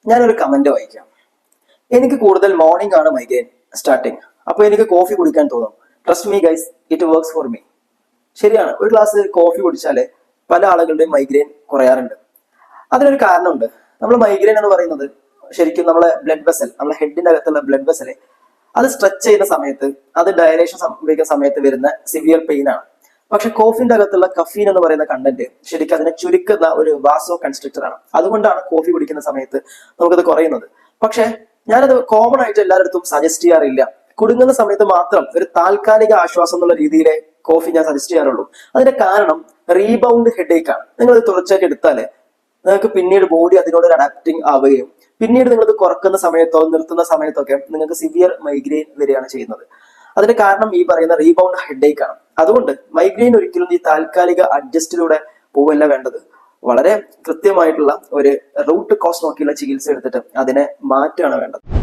ഞാനൊരു കമന്റ് വായിക്കാം. എനിക്ക് കൂടുതൽ മോർണിംഗ് ആണ് മൈഗ്രെയിൻ സ്റ്റാർട്ടിങ്. അപ്പൊ എനിക്ക് കോഫി കുടിക്കാൻ തോന്നും. Trust me guys, it works for me. ശരിയാണ്, ഒരു ഗ്ലാസ് കോഫി കുടിച്ചാല് പല ആളുകളുടെയും മൈഗ്രെയിൻ കുറയാറുണ്ട്. അതിനൊരു കാരണമുണ്ട്. നമ്മൾ മൈഗ്രെയിൻ എന്ന് പറയുന്നത് ശരിക്കും നമ്മളെ ബ്ലഡ് വെസൽ, നമ്മളെ ഹെഡിന്റെ അകത്തുള്ള ബ്ലഡ് വെസല് അത് സ്ട്രെച്ച് ചെയ്യുന്ന സമയത്ത്, അത് ഡയലേഷൻ സംഭവിക്കുന്ന സമയത്ത് വരുന്ന സിവിയർ പെയിൻ ആണ്. പക്ഷെ കോഫിന്റെ അകത്തുള്ള കഫീൻ എന്ന് പറയുന്ന കണ്ടന്റ് ശരിക്കും അതിനെ ചുരുക്കുന്ന ഒരു വാസോ കൺസ്ട്രക്ടർ ആണ്. അതുകൊണ്ടാണ് കോഫി കുടിക്കുന്ന സമയത്ത് നമുക്കത് കുറയുന്നത്. പക്ഷെ ഞാനത് കോമൺ ആയിട്ട് എല്ലാവരുടെ സജസ്റ്റ് ചെയ്യാറില്ല. കുടുങ്ങുന്ന സമയത്ത് മാത്രം ഒരു താൽക്കാലിക ആശ്വാസം എന്നുള്ള രീതിയിലെ കോഫി ഞാൻ സജസ്റ്റ് ചെയ്യാറുള്ളൂ. അതിന്റെ കാരണം റീബൗണ്ട് ഹെഡേക്ക് ആണ്. നിങ്ങൾ തുടർച്ചയായിട്ട് എടുത്താല് നിങ്ങൾക്ക് പിന്നീട് ബോഡി അതിനോട് ഒരു അഡാപ്റ്റിംഗ് ആവുകയും പിന്നീട് നിങ്ങളത് കുറക്കുന്ന സമയത്തോ നിർത്തുന്ന സമയത്തൊക്കെ നിങ്ങൾക്ക് സിവിയർ മൈഗ്രെയിൻ വരികയാണ് ചെയ്യുന്നത്. അതിന്റെ കാരണം ഈ പറയുന്ന റീബൗണ്ട് ഹെഡേക്ക് ആണ്. അതുകൊണ്ട് മൈഗ്രെയിൻ ഒരിക്കലും ഈ താൽക്കാലിക അഡ്ജസ്റ്റിലൂടെ പോവല്ല വേണ്ടത്. വളരെ കൃത്യമായിട്ടുള്ള ഒരു റൂട്ട് കോസ് നോക്കിയുള്ള ചികിത്സ എടുത്തിട്ട് അതിനെ മാറ്റുകയാണ് വേണ്ടത്.